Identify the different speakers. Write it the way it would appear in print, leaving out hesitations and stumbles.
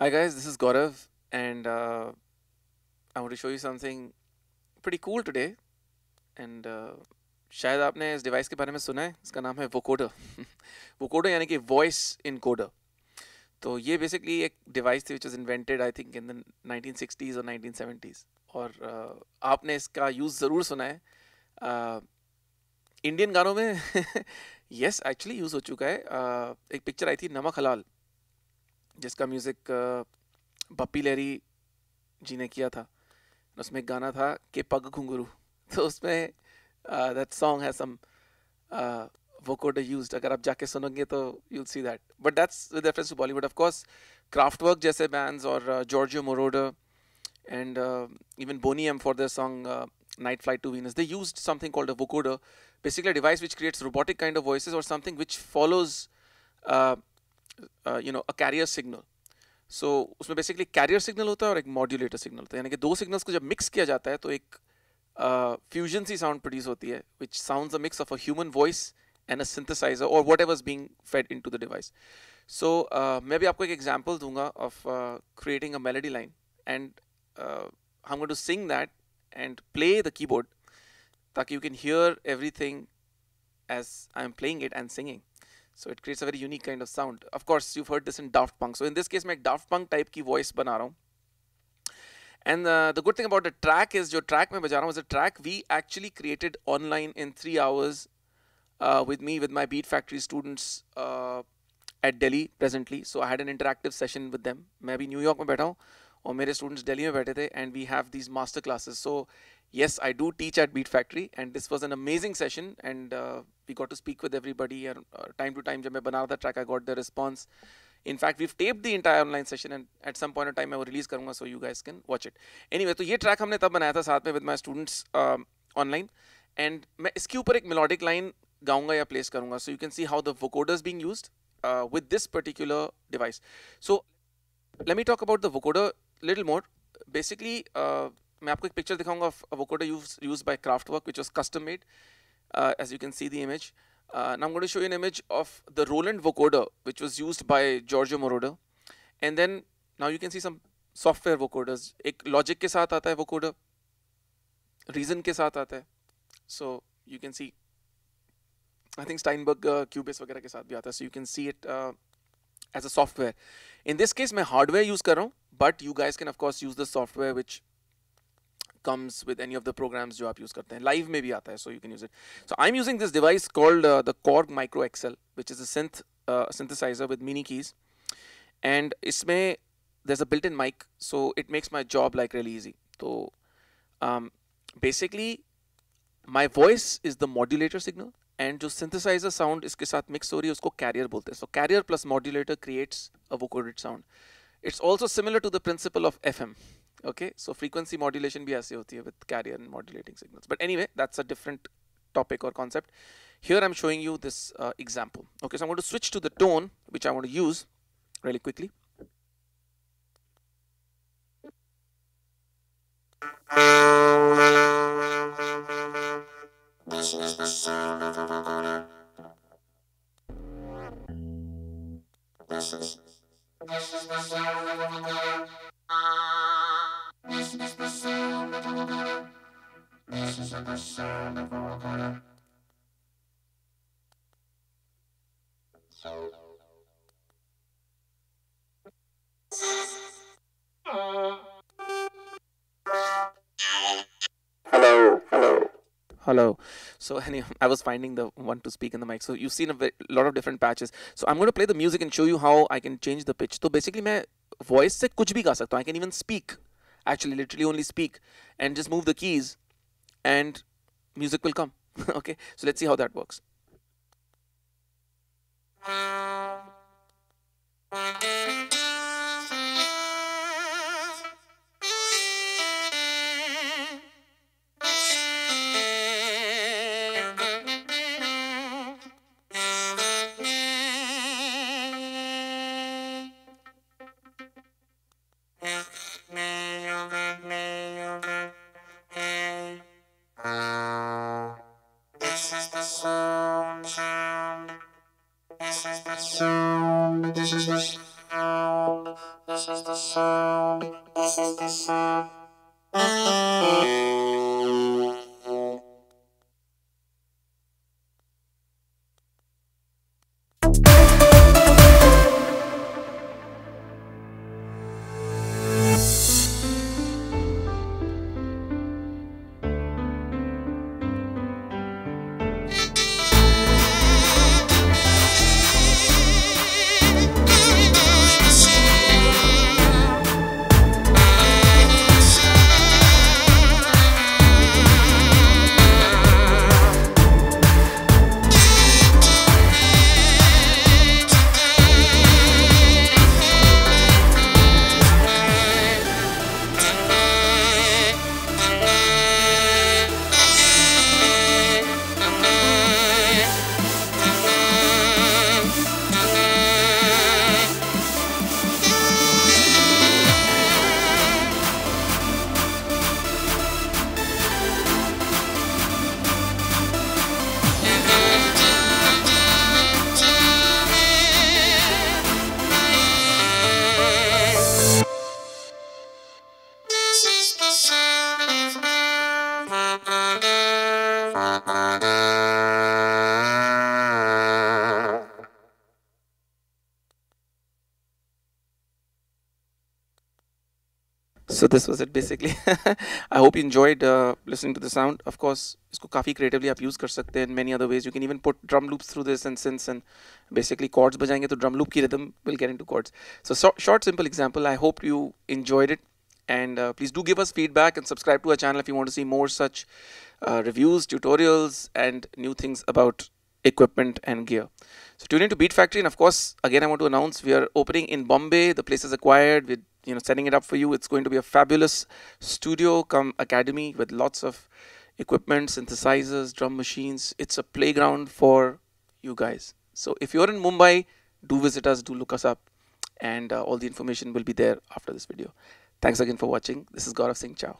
Speaker 1: Hi guys, this is Gaurav, and I want to show you something pretty cool today. And शायद आपने इस device के बारे में सुना है. इसका नाम है वोकोडर. वोकोडर यानी कि वॉइस इनकोडर. तो ये बेसिकली एक डिवाइस थी which was invented I think in the 1960s और 1970s. और आपने इसका यूज़ ज़रूर सुना है इंडियन गानों में. यस, एक्चुअली यूज़ हो चुका है. एक पिक्चर आई थी नमक हलाल, जिसका म्यूज़िक बप्पी लहरी जी ने किया था. उसमें एक गाना था कि पग घुंघरू. तो उसमें that song has some vocoder used. अगर आप जाके सुनोगे तो you'll see that. But that's with reference to Bollywood. Of course, Kraftwerk जैसे bands और Giorgio Moroder and even Boney M for their song Night Flight to Venus, they used something called a vocoder, basically a device which creates robotic kind of voices or something which follows uh, a carrier signal. सो उसमें basically carrier signal होता है और एक modulator signal होता है, यानी कि दो सिग्नल्स को जब मिक्स किया जाता है तो एक फ्यूजन सी साउंड प्रोड्यूस होती है which sounds a mix of a human voice and a synthesizer और whatever is being fed into the device. So मैं भी आपको एक एग्जांपल दूंगा of creating a melody line and I am going to sing that and play the keyboard ताकि you can hear everything as I'm playing it and singing. So it creates a very unique kind of sound. Of course, you've heard this in Daft Punk. So in this case, मैं एक Daft Punk type की voice बना रहा हूँ. And the good thing about the track is जो track मैं बजा रहा हूँ is a track we actually created online in 3 hours with me, with my Beat Factory students at Delhi presently. So I had an interactive session with them. मैं अभी New York में बैठा हूँ और मेरे students दिल्ली में बैठे थे, and we have these master classes. So yes, I do teach at Beat Factory, and this was an amazing session, and we got to speak with everybody. And time to time, जब मैं बना रहा था track, I got the response. In fact, we've taped the entire online session, and at some point in time, I will release करूँगा, so you guys can watch it. Anyway, तो ये track हमने तब बनाया था साथ में with my students online, and मैं इसके ऊपर एक melodic line गाऊंगा या place करूँगा, so you can see how the vocoder is being used with this particular device. So let me talk about the vocoder little more. Basically, मैं आपको एक picture दिखाऊंगा of a vocoder used by Kraftwerk, which was custom made. As you can see the image. Now I'm going to show you an image of the Roland vocoder, which was used by Giorgio Moroder. And then now you can see some software vocoders. एक logic के साथ आता है vocoder, reason के साथ आता है. So you can see, I think Steinberg Cubase वगैरह के साथ भी आता है. So you can see it as a software. In this case मैं hardware use कर रहा हूँ, but you guys can of course use the software which comes with any of the programs जो आप use करते हैं. Live में भी आता है, so you can use it. So I'm using this device called the Korg Micro XL, which is a synthesizer with mini keys. And इसमें there's a built-in mic, so it makes my job like really easy. So basically my voice is the modulator signal, and जो synthesizer sound इसके साथ mix हो रही है उसको carrier बोलते हैं. So carrier plus modulator creates a vocoded sound. It's also similar to the principle of FM. Okay, so frequency modulation भी ऐसे होती है with carrier and modulating signals. But anyway, that's a different topic or concept. Here I'm showing you this example. Okay, so I'm going to switch to the tone which I want to use really quickly. This is the sound of a vocoder. This is the sound of a vocoder. This is the sound of a vocoder. This is the sound of a vocoder. So. Hello, hello. Hello. So anyway, I was finding the one to speak in the mic. So you've seen a lot of different patches. So I'm going to play the music and show you how I can change the pitch. So basically मैं voice से कुछ भी गा सकता हूँ. I can even speak. Actually, literally only speak and just move the keys and music will come. Okay, so let's see how that works. This is the sound. This is the sound. This is the sound. So this was it basically. I hope you enjoyed listening to the sound. Of course, इसको काफ़ी creatively आप use कर सकते हैं in many other ways. You can even put drum loops through this and synths and basically chords बजाएंगे तो drum loop की rhythm will get into chords. So short simple example. I hope you enjoyed it, and please do give us feedback and subscribe to our channel if you want to see more such reviews, tutorials, and new things about equipment and gear. So tune in to Beat Factory, and of course, again, I want to announce we are opening in Bombay. The place is acquired. With setting it up for you. It's going to be a fabulous studio come academy with lots of equipment, synthesizers, drum machines. It's a playground for you guys. So if you're in Mumbai, do visit us, do look us up, and all the information will be there after this video. Thanks again for watching. This is Gaurav Singh. Ciao.